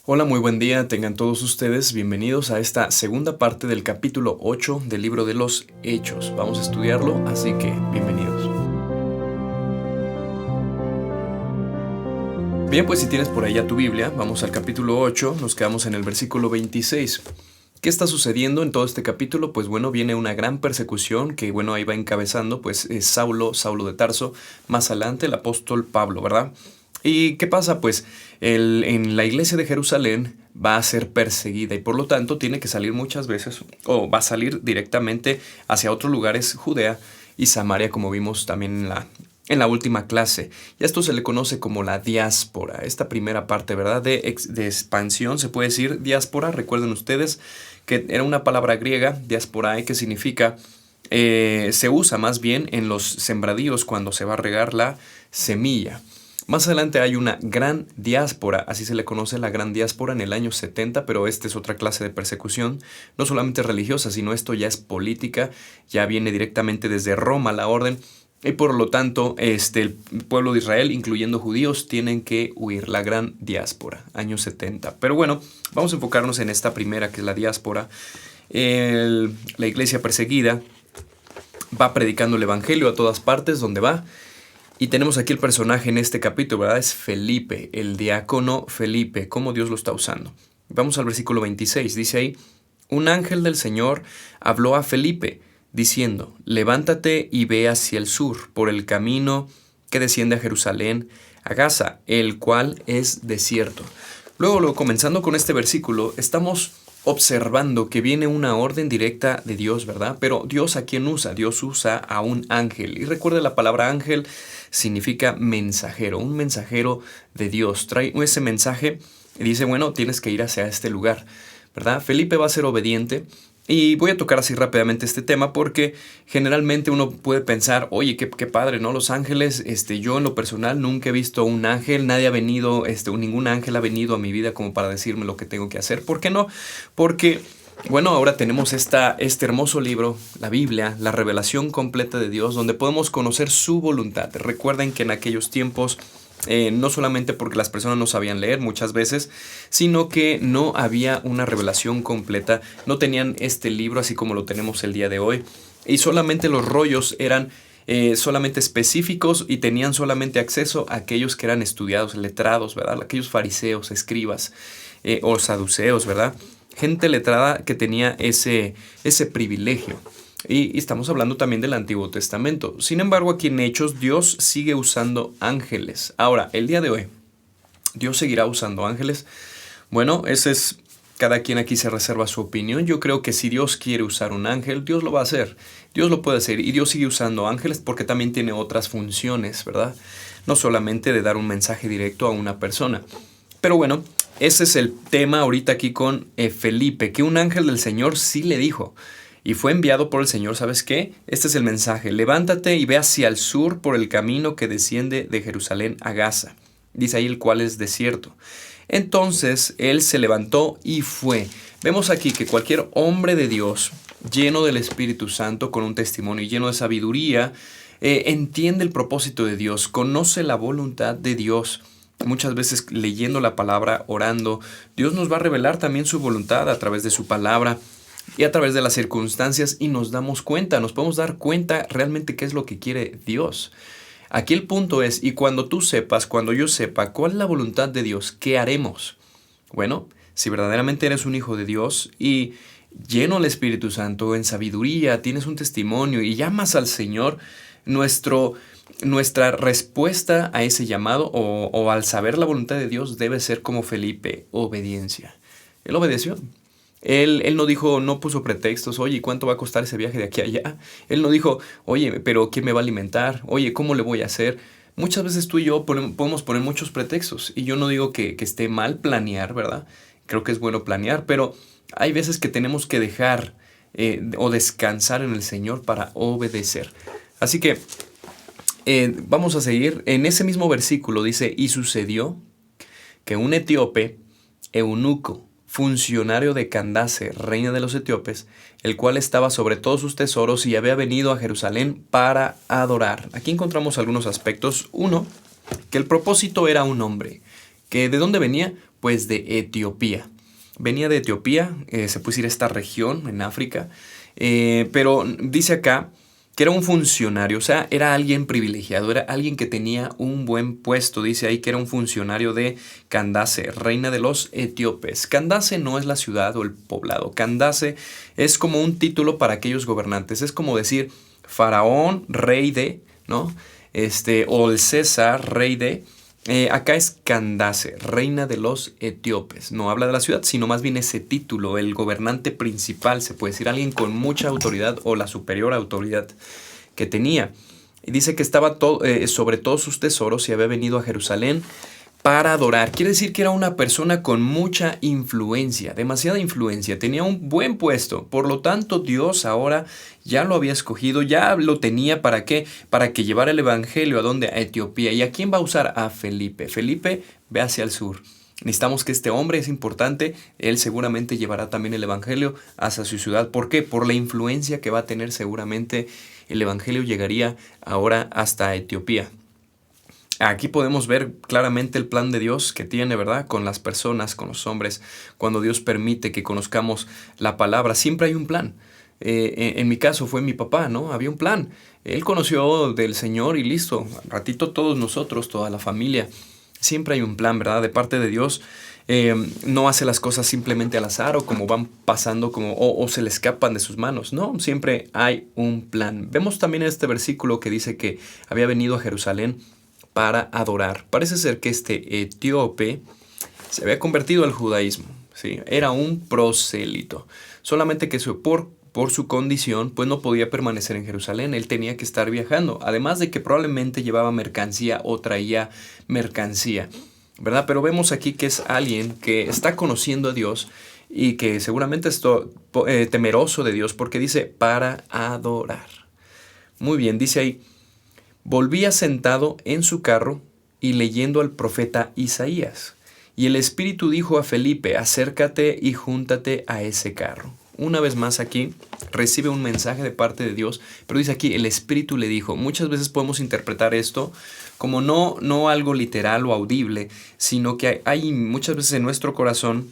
Hola, muy buen día, tengan todos ustedes bienvenidos a esta segunda parte del capítulo 8 del libro de los Hechos. Vamos a estudiarlo, así que bienvenidos. Bien, pues si tienes por ahí ya tu Biblia, vamos al capítulo 8, nos quedamos en el versículo 26. ¿Qué está sucediendo en todo este capítulo? Pues bueno, viene una gran persecución que bueno, ahí va encabezando, pues es Saulo de Tarso, más adelante el apóstol Pablo, ¿verdad? ¿Y qué pasa? Pues en la iglesia de Jerusalén va a ser perseguida y por lo tanto tiene que salir muchas veces o va a salir directamente hacia otros lugares, Judea y Samaria, como vimos también en la última clase. Y a esto se le conoce como la diáspora, esta primera parte, ¿verdad? De expansión, se puede decir diáspora. Recuerden ustedes que era una palabra griega, diasporae, que significa, se usa más bien en los sembradíos cuando se va a regar la semilla. Más adelante hay una gran diáspora, así se le conoce la gran diáspora en el año 70, pero esta es otra clase de persecución, no solamente religiosa, sino esto ya es política, ya viene directamente desde Roma la orden, y por lo tanto el pueblo de Israel, incluyendo judíos, tienen que huir, la gran diáspora, año 70. Pero bueno, vamos a enfocarnos en esta primera, que es la diáspora. La iglesia perseguida va predicando el evangelio a todas partes donde va. Y tenemos aquí el personaje en este capítulo, ¿verdad? Es Felipe, el diácono Felipe, cómo Dios lo está usando. Vamos al versículo 26, dice ahí: un ángel del Señor habló a Felipe, diciendo: levántate y ve hacia el sur, por el camino que desciende a Jerusalén, a Gaza, el cual es desierto. Luego, comenzando con este versículo, estamos observando que viene una orden directa de Dios, ¿verdad? Pero Dios, ¿a quién usa? Dios usa a un ángel. Y recuerde, la palabra ángel significa mensajero, un mensajero de Dios. Trae ese mensaje y dice, bueno, tienes que ir hacia este lugar, ¿verdad? Felipe va a ser obediente. Y voy a tocar así rápidamente este tema porque generalmente uno puede pensar, oye, qué padre, ¿no? Los ángeles, yo en lo personal nunca he visto un ángel, nadie ha venido, ningún ángel ha venido a mi vida como para decirme lo que tengo que hacer. ¿Por qué no? Porque, bueno, ahora tenemos este hermoso libro, la Biblia, la revelación completa de Dios, donde podemos conocer su voluntad. Recuerden que en aquellos tiempos, no solamente porque las personas no sabían leer muchas veces, sino que no había una revelación completa, no tenían este libro así como lo tenemos el día de hoy, y solamente los rollos eran solamente específicos y tenían solamente acceso a aquellos que eran estudiados, letrados, ¿verdad? Aquellos fariseos, escribas o saduceos, ¿verdad? Gente letrada que tenía ese privilegio. Y estamos hablando también del Antiguo Testamento. Sin embargo, aquí en Hechos, Dios sigue usando ángeles. Ahora, el día de hoy, ¿Dios seguirá usando ángeles? Bueno, cada quien aquí se reserva su opinión. Yo creo que si Dios quiere usar un ángel, Dios lo va a hacer. Dios lo puede hacer. Y Dios sigue usando ángeles porque también tiene otras funciones, ¿verdad? No solamente de dar un mensaje directo a una persona. Pero bueno, ese es el tema ahorita aquí con Felipe, que un ángel del Señor sí le dijo. Y fue enviado por el Señor, ¿sabes qué? Este es el mensaje: levántate y ve hacia el sur por el camino que desciende de Jerusalén a Gaza. Dice ahí el cual es desierto. Entonces él se levantó y fue. Vemos aquí que cualquier hombre de Dios, lleno del Espíritu Santo, con un testimonio lleno de sabiduría, entiende el propósito de Dios, conoce la voluntad de Dios. Muchas veces leyendo la palabra, orando, Dios nos va a revelar también su voluntad a través de su palabra y a través de las circunstancias, y nos damos cuenta, nos podemos dar cuenta realmente qué es lo que quiere Dios. Aquí el punto es, y cuando tú sepas, cuando yo sepa cuál es la voluntad de Dios, ¿qué haremos? Bueno, si verdaderamente eres un hijo de Dios y lleno del Espíritu Santo, en sabiduría, tienes un testimonio y llamas al Señor, nuestra respuesta a ese llamado o al saber la voluntad de Dios debe ser como Felipe: obediencia. Él obedeció. Él no dijo, no puso pretextos, oye, ¿cuánto va a costar ese viaje de aquí a allá? Él no dijo, oye, pero ¿quién me va a alimentar? Oye, ¿cómo le voy a hacer? Muchas veces tú y yo podemos poner muchos pretextos, y yo no digo que esté mal planear, ¿verdad? Creo que es bueno planear, pero hay veces que tenemos que dejar o descansar en el Señor para obedecer. Así que vamos a seguir. En ese mismo versículo dice, y sucedió que un etíope, eunuco, funcionario de Candace, reina de los etíopes, el cual estaba sobre todos sus tesoros y había venido a Jerusalén para adorar. Aquí encontramos algunos aspectos. Uno, que el propósito era un hombre. ¿Que de dónde venía? pues de Etiopía. Venía de Etiopía, se puede decir esta región en África, pero dice acá que era un funcionario, o sea, era alguien privilegiado, era alguien que tenía un buen puesto. Dice ahí que era un funcionario de Candace, reina de los etíopes. Candace no es la ciudad o el poblado. Candace es como un título para aquellos gobernantes. Es como decir faraón, rey de, ¿no? O el César, rey de. Acá es Candace, reina de los etíopes. No habla de la ciudad, sino más bien ese título, el gobernante principal, se puede decir, alguien con mucha autoridad o la superior autoridad que tenía. Y dice que estaba sobre todos sus tesoros y había venido a Jerusalén para adorar. Quiere decir que era una persona con mucha influencia, demasiada influencia, tenía un buen puesto. Por lo tanto, Dios ahora ya lo había escogido, ya lo tenía. ¿Para qué? Para que llevara el evangelio a dónde? A Etiopía. ¿Y a quién va a usar? A Felipe. Felipe ve hacia el sur. Necesitamos que este hombre es importante, él seguramente llevará también el evangelio hacia su ciudad. ¿Por qué? Por la influencia que va a tener seguramente el evangelio llegaría ahora hasta Etiopía. Aquí podemos ver claramente el plan de Dios que tiene, ¿verdad? Con las personas, con los hombres. Cuando Dios permite que conozcamos la palabra, siempre hay un plan. En mi caso fue mi papá, ¿no? Había un plan. Él conoció del Señor y listo. Al ratito todos nosotros, toda la familia. Siempre hay un plan, ¿verdad? De parte de Dios. No hace las cosas simplemente al azar o como van pasando o se le escapan de sus manos. No, siempre hay un plan. Vemos también en este versículo que dice que había venido a Jerusalén para adorar. Parece ser que este etíope se había convertido al judaísmo, ¿sí? Era un prosélito. Solamente que por su condición, pues no podía permanecer en Jerusalén. Él tenía que estar viajando. Además de que probablemente llevaba mercancía o traía mercancía, ¿verdad? Pero vemos aquí que es alguien que está conociendo a Dios y que seguramente está temeroso de Dios porque dice para adorar. Muy bien, dice ahí. Volvía sentado en su carro y leyendo al profeta Isaías. Y el Espíritu dijo a Felipe, acércate y júntate a ese carro. Una vez más aquí recibe un mensaje de parte de Dios, pero dice aquí, el Espíritu le dijo. Muchas veces podemos interpretar esto como no algo literal o audible, sino que hay muchas veces en nuestro corazón,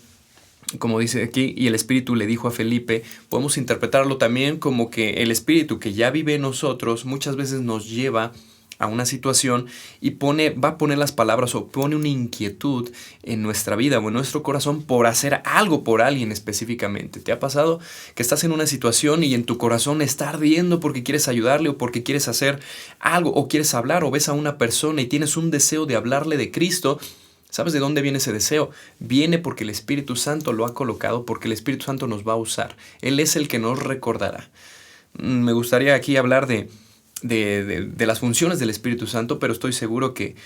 como dice aquí, y el Espíritu le dijo a Felipe, podemos interpretarlo también como que el Espíritu que ya vive en nosotros muchas veces nos lleva a una situación y va a poner las palabras o pone una inquietud en nuestra vida o en nuestro corazón por hacer algo por alguien específicamente. ¿Te ha pasado que estás en una situación y en tu corazón está ardiendo porque quieres ayudarle o porque quieres hacer algo o quieres hablar o ves a una persona y tienes un deseo de hablarle de Cristo? ¿Sabes de dónde viene ese deseo? Viene porque el Espíritu Santo lo ha colocado, porque el Espíritu Santo nos va a usar. Él es el que nos recordará. Me gustaría aquí hablar de las funciones del Espíritu Santo, pero estoy seguro que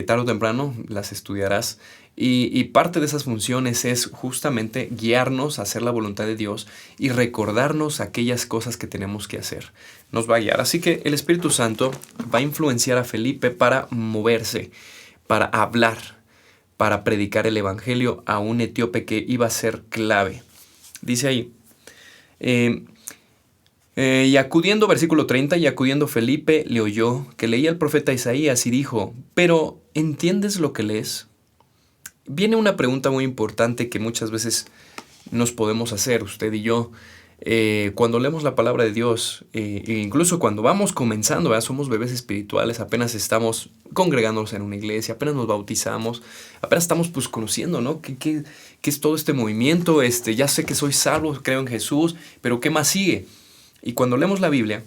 tarde o temprano las estudiarás. Y parte de esas funciones es justamente guiarnos a hacer la voluntad de Dios y recordarnos aquellas cosas que tenemos que hacer. Nos va a guiar. Así que el Espíritu Santo va a influenciar a Felipe para moverse, para hablar, para predicar el evangelio a un etíope que iba a ser clave. Dice ahí, y acudiendo, versículo 30, y acudiendo Felipe le oyó que leía el profeta Isaías y dijo, ¿pero entiendes lo que lees? Viene una pregunta muy importante que muchas veces nos podemos hacer, usted y yo, cuando leemos la palabra de Dios, e incluso cuando vamos comenzando, ¿verdad? Somos bebés espirituales, apenas estamos congregándonos en una iglesia, apenas nos bautizamos, apenas estamos pues conociendo, ¿no? ¿Qué es todo este movimiento? Ya sé que soy salvo, creo en Jesús, pero ¿qué más sigue? Y cuando leemos la Biblia,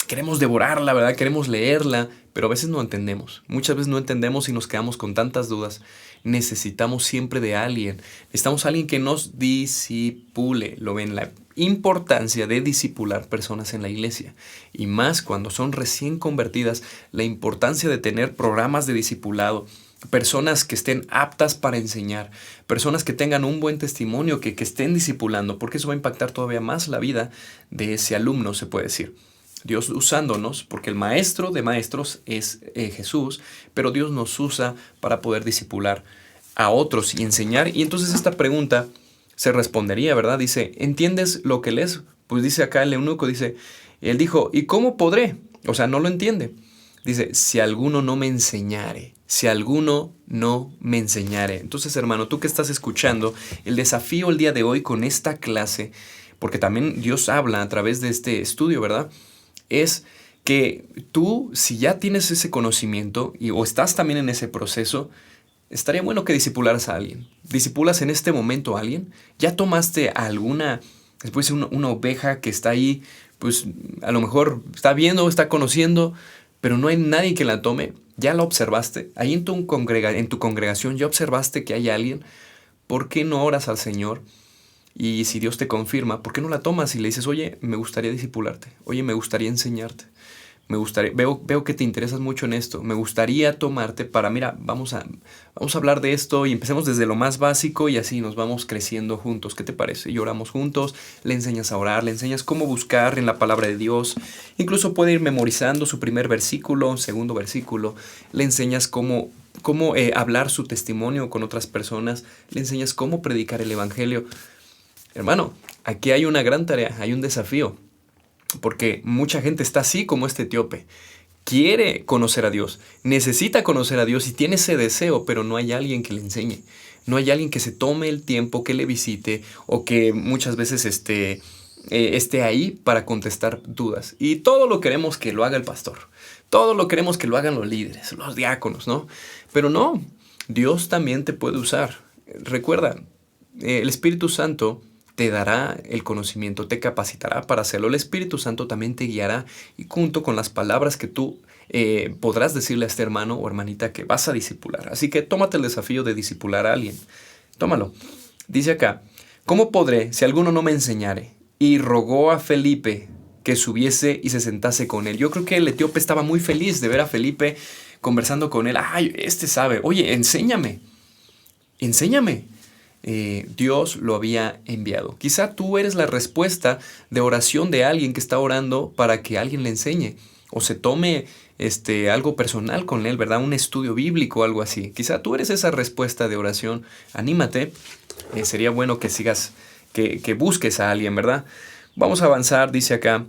queremos devorarla, ¿verdad? Queremos leerla, pero a veces no entendemos. Muchas veces no entendemos y nos quedamos con tantas dudas. Necesitamos siempre de alguien. Necesitamos a alguien que nos discipule. Lo ven, la importancia de discipular personas en la iglesia. Y más cuando son recién convertidas, la importancia de tener programas de discipulado. Personas que estén aptas para enseñar, personas que tengan un buen testimonio, que estén discipulando, porque eso va a impactar todavía más la vida de ese alumno, se puede decir. Dios usándonos, porque el maestro de maestros es Jesús, pero Dios nos usa para poder discipular a otros y enseñar. Y entonces esta pregunta se respondería, ¿verdad? Dice, ¿entiendes lo que lees? Pues dice acá el eunuco, él dijo, ¿y cómo podré? O sea, no lo entiende. Dice, si alguno no me enseñare, si alguno no me enseñare. Entonces, hermano, tú que estás escuchando, el desafío el día de hoy con esta clase, porque también Dios habla a través de este estudio, ¿verdad? Es que tú, si ya tienes ese conocimiento o estás también en ese proceso, estaría bueno que discipularas a alguien. ¿Discipulas en este momento a alguien? ¿Ya tomaste a alguna, después una oveja que está ahí, pues a lo mejor está viendo, está conociendo, pero no hay nadie que la tome? ¿Ya la observaste? Ahí en tu congregación ya observaste que hay alguien. ¿Por qué no oras al Señor? Y si Dios te confirma, ¿por qué no la tomas y le dices, oye, me gustaría discipularte, oye, me gustaría enseñarte, veo que te interesas mucho en esto, me gustaría tomarte para, mira, vamos a hablar de esto y empecemos desde lo más básico y así nos vamos creciendo juntos? ¿Qué te parece? Y oramos juntos, le enseñas a orar, le enseñas cómo buscar en la palabra de Dios, incluso puede ir memorizando su primer versículo, segundo versículo, le enseñas cómo hablar su testimonio con otras personas, le enseñas cómo predicar el evangelio. Hermano, aquí hay una gran tarea, hay un desafío, porque mucha gente está así como este etíope. Quiere conocer a Dios, necesita conocer a Dios y tiene ese deseo, pero no hay alguien que le enseñe. No hay alguien que se tome el tiempo, que le visite o que muchas veces esté ahí para contestar dudas. Y todo lo queremos que lo haga el pastor. Todo lo queremos que lo hagan los líderes, los diáconos, ¿no? Pero no, Dios también te puede usar. Recuerda, el Espíritu Santo te dará el conocimiento, te capacitará para hacerlo. El Espíritu Santo también te guiará y junto con las palabras que tú podrás decirle a este hermano o hermanita que vas a discipular. Así que tómate el desafío de discipular a alguien. Tómalo. Dice acá, ¿cómo podré si alguno no me enseñare? Y rogó a Felipe que subiese y se sentase con él. Yo creo que el etíope estaba muy feliz de ver a Felipe conversando con él. Ay, este sabe. Oye, enséñame. Dios lo había enviado. Quizá tú eres la respuesta de oración de alguien que está orando para que alguien le enseñe o se tome algo personal con él, ¿verdad? Un estudio bíblico o algo así. Quizá tú eres esa respuesta de oración. Anímate. Sería bueno que sigas, que busques a alguien, ¿verdad? Vamos a avanzar, dice acá.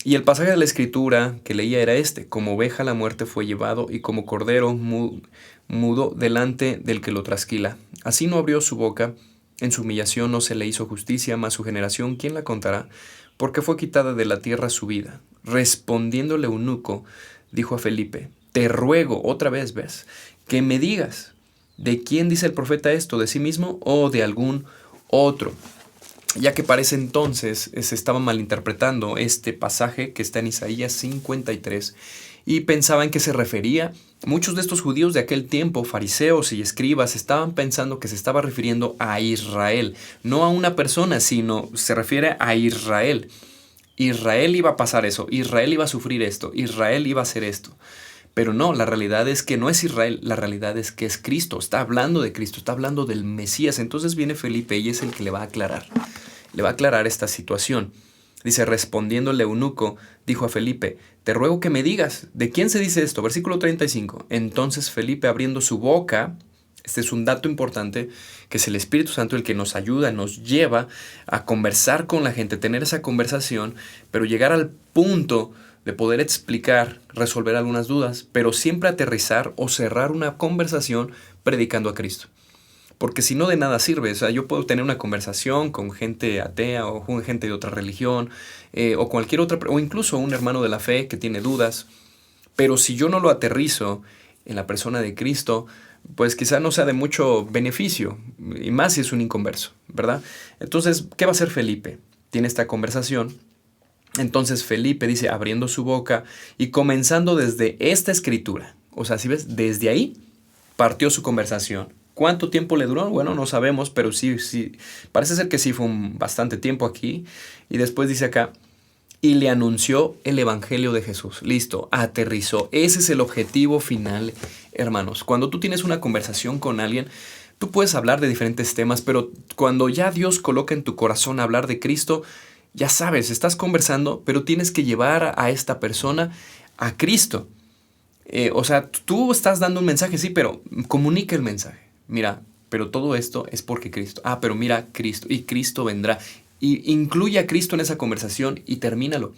Y el pasaje de la Escritura que leía era este: como oveja a la muerte fue llevado, y como cordero mudo delante del que lo trasquila. Así no abrió su boca, en su humillación no se le hizo justicia, mas su generación, ¿quién la contará? Porque fue quitada de la tierra su vida. Respondiéndole eunuco, dijo a Felipe, te ruego, otra vez, ¿ves?, que me digas, ¿de quién dice el profeta esto? ¿De sí mismo o de algún otro? Ya que parece entonces se estaba malinterpretando este pasaje que está en Isaías 53 y pensaban que se refería, muchos de estos judíos de aquel tiempo, fariseos y escribas, estaban pensando que se estaba refiriendo a Israel, no a una persona, sino se refiere a Israel. Israel iba a pasar eso, Israel iba a sufrir esto, Israel iba a hacer esto. Pero no, la realidad es que no es Israel, la realidad es que es Cristo, está hablando de Cristo, está hablando del Mesías. Entonces viene Felipe y es el que le va a aclarar esta situación. Dice, respondiéndole eunuco, dijo a Felipe, te ruego que me digas, ¿de quién se dice esto? Versículo 35. Entonces Felipe, abriendo su boca, este es un dato importante, que es el Espíritu Santo el que nos ayuda, nos lleva a conversar con la gente, tener esa conversación, pero llegar al punto de poder explicar, resolver algunas dudas, pero siempre aterrizar o cerrar una conversación predicando a Cristo. Porque si no, de nada sirve. O sea, yo puedo tener una conversación con gente atea o con gente de otra religión o cualquier otra, o incluso un hermano de la fe que tiene dudas, pero si yo no lo aterrizo en la persona de Cristo, pues quizá no sea de mucho beneficio, y más si es un inconverso, ¿verdad? Entonces, ¿qué va a hacer Felipe? Tiene esta conversación. Entonces Felipe dice, abriendo su boca y comenzando desde esta escritura, o sea, si ves, desde ahí partió su conversación. ¿Cuánto tiempo le duró? Bueno, no sabemos, pero sí, parece ser que sí fue bastante tiempo aquí. Y después dice acá, y le anunció el evangelio de Jesús. Listo, aterrizó. Ese es el objetivo final, hermanos. Cuando tú tienes una conversación con alguien, tú puedes hablar de diferentes temas, pero cuando ya Dios coloca en tu corazón hablar de Cristo, ya sabes, estás conversando, pero tienes que llevar a esta persona a Cristo. O sea, tú estás dando un mensaje, sí, pero comunica el mensaje. Mira, pero todo esto es porque Cristo. Ah, pero mira, Cristo, y Cristo vendrá. Y incluye a Cristo en esa conversación y termínalo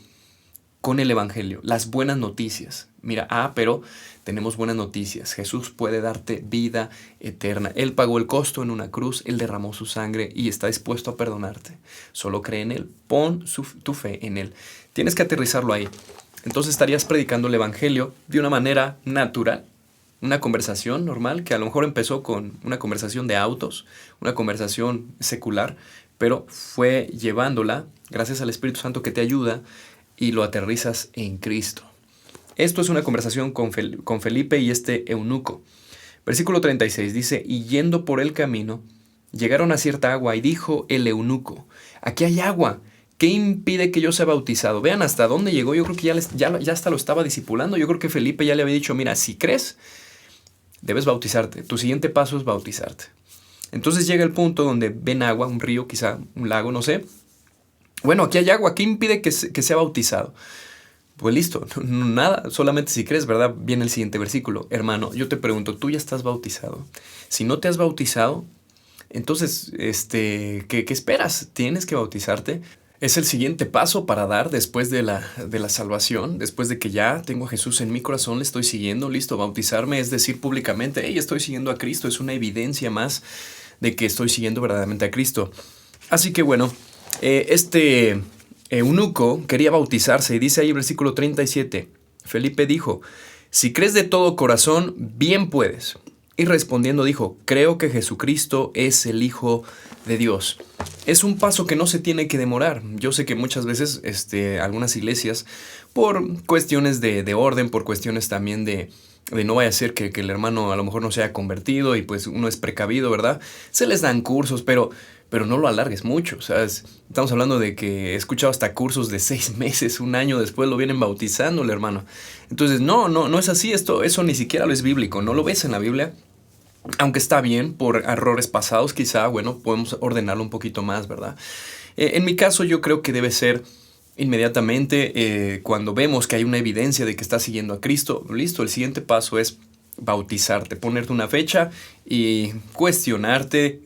con el evangelio, las buenas noticias, Mira, pero tenemos buenas noticias. Jesús puede darte vida eterna. Él pagó el costo en una cruz, Él derramó su sangre y está dispuesto a perdonarte. Solo cree en Él, pon tu fe en Él. Tienes que aterrizarlo ahí. Entonces estarías predicando el Evangelio de una manera natural. Una conversación normal que a lo mejor empezó con una conversación de autos, una conversación secular, pero fue llevándola, gracias al Espíritu Santo que te ayuda, y lo aterrizas en Cristo. Esto es una conversación con Felipe y este eunuco. Versículo 36 dice, y yendo por el camino, llegaron a cierta agua y dijo el eunuco, aquí hay agua, ¿qué impide que yo sea bautizado? Vean hasta dónde llegó, yo creo que ya hasta lo estaba discipulando, yo creo que Felipe ya le había dicho, mira, si crees, debes bautizarte, tu siguiente paso es bautizarte. Entonces llega el punto donde ven agua, un río, quizá un lago, no sé. Bueno, aquí hay agua, ¿qué impide que sea bautizado? Pues listo, nada, solamente si crees, ¿verdad? Viene el siguiente versículo. Hermano, yo te pregunto, ¿tú ya estás bautizado? Si no te has bautizado, entonces, ¿qué esperas? ¿Tienes que bautizarte? Es el siguiente paso para dar después de la salvación, después de que ya tengo a Jesús en mi corazón, le estoy siguiendo, listo, bautizarme es decir públicamente, hey, estoy siguiendo a Cristo, es una evidencia más de que estoy siguiendo verdaderamente a Cristo. Así que bueno, este eunuco quería bautizarse y dice ahí el versículo 37, Felipe dijo, si crees de todo corazón, bien puedes. Y respondiendo dijo, creo que Jesucristo es el Hijo de Dios. Es un paso que no se tiene que demorar. Yo sé que muchas veces algunas iglesias, por cuestiones de orden, por cuestiones también de no vaya a ser que el hermano a lo mejor no se haya convertido y pues uno es precavido, ¿verdad? Se les dan cursos, pero no lo alargues mucho, ¿sabes? Estamos hablando de que he escuchado hasta cursos de 6 meses, un año después lo vienen bautizando el hermano. Entonces, no es así, eso ni siquiera lo es bíblico, no lo ves en la Biblia. Aunque está bien, por errores pasados quizá, bueno, podemos ordenarlo un poquito más, ¿verdad? En mi caso yo creo que debe ser inmediatamente cuando vemos que hay una evidencia de que estás siguiendo a Cristo, listo, el siguiente paso es bautizarte, ponerte una fecha y cuestionarte,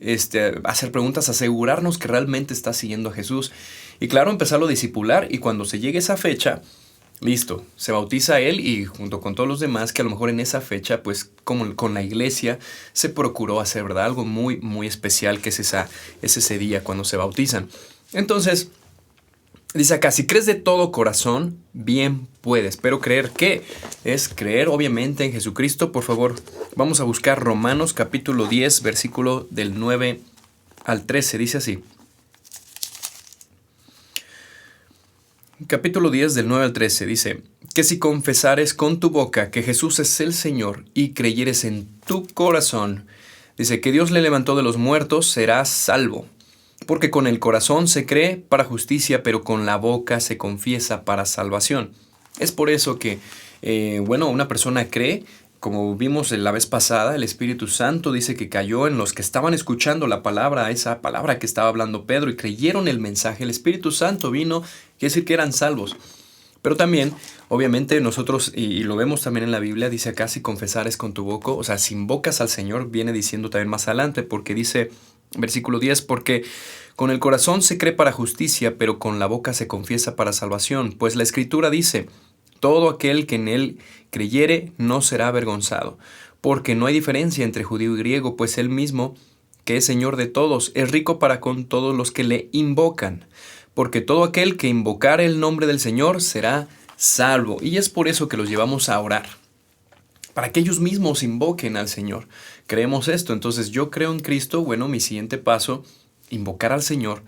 hacer preguntas, asegurarnos que realmente estás siguiendo a Jesús. Y claro, empezarlo a discipular y cuando se llegue esa fecha, listo, se bautiza él y junto con todos los demás que a lo mejor en esa fecha, pues como con la iglesia, se procuró hacer, ¿verdad? Algo muy, muy especial que es ese día cuando se bautizan. Entonces, dice acá, si crees de todo corazón, bien puedes. Pero creer, ¿qué? Es creer obviamente en Jesucristo. Por favor, vamos a buscar Romanos capítulo 10, versículo del 9 al 13. Dice así. Capítulo 10 del 9 al 13 dice, que si confesares con tu boca que Jesús es el Señor y creyeres en tu corazón, dice que Dios le levantó de los muertos, serás salvo. Porque con el corazón se cree para justicia, pero con la boca se confiesa para salvación. Es por eso que, una persona cree, como vimos la vez pasada, el Espíritu Santo dice que cayó en los que estaban escuchando la palabra, esa palabra que estaba hablando Pedro y creyeron el mensaje. El Espíritu Santo vino, quiere decir que eran salvos. Pero también, obviamente, nosotros, y lo vemos también en la Biblia, dice acá, si confesares con tu boca, o sea, si invocas al Señor, viene diciendo también más adelante, porque dice, versículo 10, porque con el corazón se cree para justicia, pero con la boca se confiesa para salvación. Pues la Escritura dice, todo aquel que en él creyere no será avergonzado, porque no hay diferencia entre judío y griego, pues él mismo, que es Señor de todos, es rico para con todos los que le invocan. Porque todo aquel que invocare el nombre del Señor será salvo. Y es por eso que los llevamos a orar, para que ellos mismos invoquen al Señor. Creemos esto, entonces yo creo en Cristo, bueno, mi siguiente paso, invocar al Señor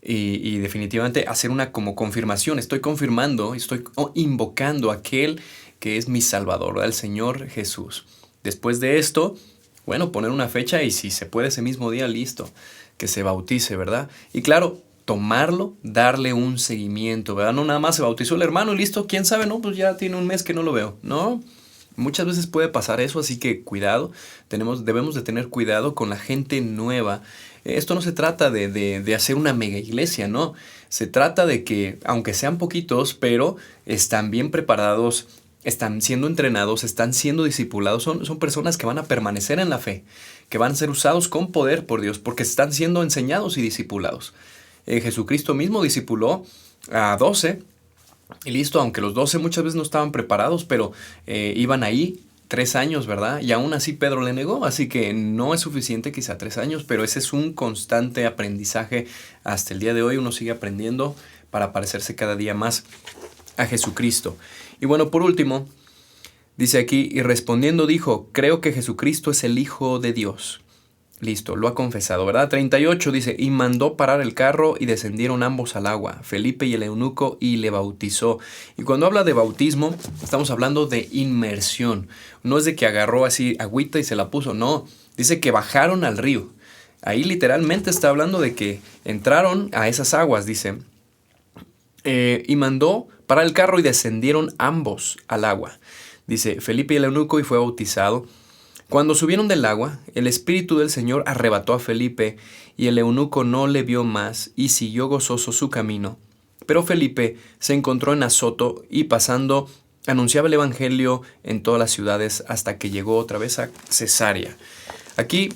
y definitivamente hacer una como confirmación. Estoy confirmando, estoy invocando a aquel que es mi Salvador, al Señor Jesús. Después de esto, bueno, poner una fecha y si se puede ese mismo día, listo, que se bautice, ¿verdad? Y claro, tomarlo, darle un seguimiento, ¿verdad? No nada más se bautizó el hermano y listo, quién sabe, no, pues ya tiene un mes que no lo veo, ¿no? Muchas veces puede pasar eso, así que cuidado, debemos de tener cuidado con la gente nueva. Esto no se trata de hacer una mega iglesia, ¿no? Se trata de que, aunque sean poquitos, pero están bien preparados, están siendo entrenados, están siendo discipulados, son personas que van a permanecer en la fe, que van a ser usados con poder por Dios, porque están siendo enseñados y discipulados. Jesucristo mismo discipuló a 12, Y listo, aunque los 12 muchas veces no estaban preparados, pero iban ahí 3 años, ¿verdad? Y aún así Pedro le negó, así que no es suficiente quizá 3 años, pero ese es un constante aprendizaje hasta el día de hoy. Uno sigue aprendiendo para parecerse cada día más a Jesucristo. Y bueno, por último, dice aquí, y respondiendo dijo, creo que Jesucristo es el Hijo de Dios. Listo, lo ha confesado, ¿verdad? 38 dice, y mandó parar el carro y descendieron ambos al agua, Felipe y el eunuco, y le bautizó. Y cuando habla de bautismo, estamos hablando de inmersión. No es de que agarró así agüita y se la puso, no. Dice que bajaron al río. Ahí literalmente está hablando de que entraron a esas aguas, dice. Y mandó parar el carro y descendieron ambos al agua. Dice, Felipe y el eunuco, y fue bautizado. Cuando subieron del agua, el Espíritu del Señor arrebató a Felipe, y el eunuco no le vio más, y siguió gozoso su camino. Pero Felipe se encontró en Azoto, y pasando, anunciaba el Evangelio en todas las ciudades, hasta que llegó otra vez a Cesarea. Aquí,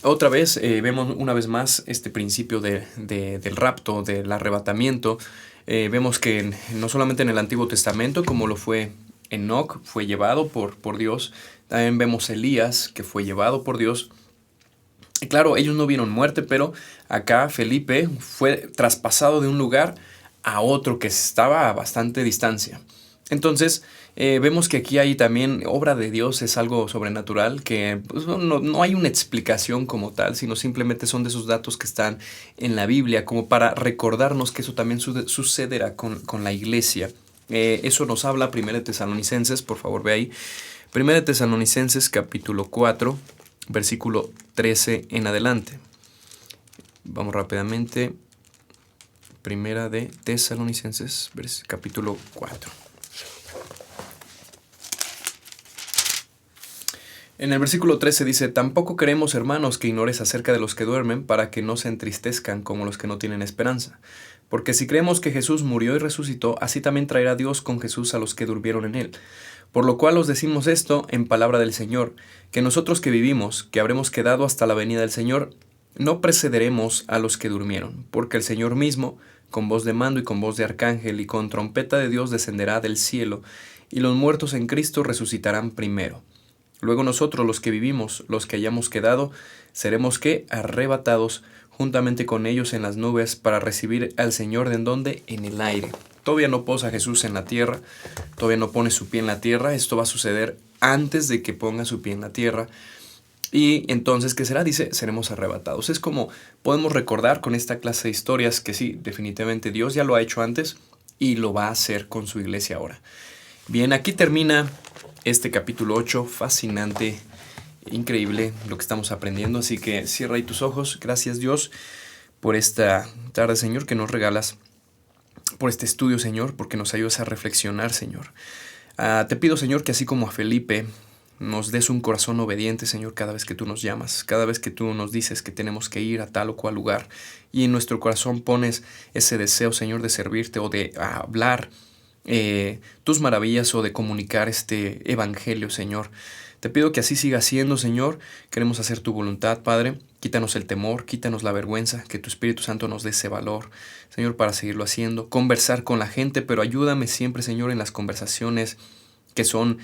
otra vez, vemos una vez más este principio del rapto, del arrebatamiento. Vemos que no solamente en el Antiguo Testamento, como lo fue Enoc, fue llevado por Dios. También vemos Elías, que fue llevado por Dios. Y claro, ellos no vieron muerte, pero acá Felipe fue traspasado de un lugar a otro que estaba a bastante distancia. Entonces, vemos que aquí hay también obra de Dios, es algo sobrenatural, que pues, no hay una explicación como tal, sino simplemente son de esos datos que están en la Biblia, como para recordarnos que eso también sucederá con la iglesia. Eso nos habla 1 Tesalonicenses, por favor ve ahí. 1 Tesalonicenses capítulo 4, versículo 13 en adelante. Vamos rápidamente. 1 de Tesalonicenses, capítulo 4. En el versículo 13 dice, tampoco queremos, hermanos, que ignores acerca de los que duermen, para que no se entristezcan como los que no tienen esperanza. Porque si creemos que Jesús murió y resucitó, así también traerá Dios con Jesús a los que durmieron en él. Por lo cual os decimos esto en palabra del Señor, que nosotros que vivimos, que habremos quedado hasta la venida del Señor, no precederemos a los que durmieron, porque el Señor mismo, con voz de mando y con voz de arcángel y con trompeta de Dios descenderá del cielo, y los muertos en Cristo resucitarán primero. Luego nosotros, los que vivimos, los que hayamos quedado, seremos ¿qué? Arrebatados juntamente con ellos en las nubes para recibir al Señor ¿en dónde? En el aire. Todavía no posa Jesús en la tierra, todavía no pone su pie en la tierra, esto va a suceder antes de que ponga su pie en la tierra. Y entonces, ¿qué será? Dice, seremos arrebatados. Es como podemos recordar con esta clase de historias que sí, definitivamente Dios ya lo ha hecho antes y lo va a hacer con su iglesia ahora. Bien, aquí termina este capítulo 8, fascinante, increíble lo que estamos aprendiendo. Así que cierra ahí tus ojos. Gracias Dios por esta tarde, Señor, que nos regalas, por este estudio, Señor, porque nos ayudas a reflexionar, Señor. Te pido, Señor, que así como a Felipe, nos des un corazón obediente, Señor, cada vez que tú nos llamas, cada vez que tú nos dices que tenemos que ir a tal o cual lugar, y en nuestro corazón pones ese deseo, Señor, de servirte o de hablar tus maravillas o de comunicar este evangelio, Señor. Te pido que así siga siendo, Señor. Queremos hacer tu voluntad, Padre. Quítanos el temor, quítanos la vergüenza, que tu Espíritu Santo nos dé ese valor, Señor, para seguirlo haciendo. Conversar con la gente, pero ayúdame siempre, Señor, en las conversaciones que son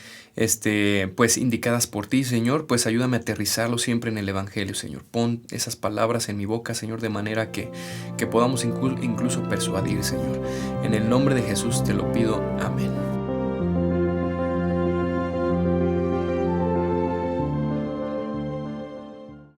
pues indicadas por ti, Señor, pues ayúdame a aterrizarlo siempre en el evangelio, Señor. Pon esas palabras en mi boca, Señor, de manera que podamos incluso persuadir, Señor. En el nombre de Jesús te lo pido. Amén.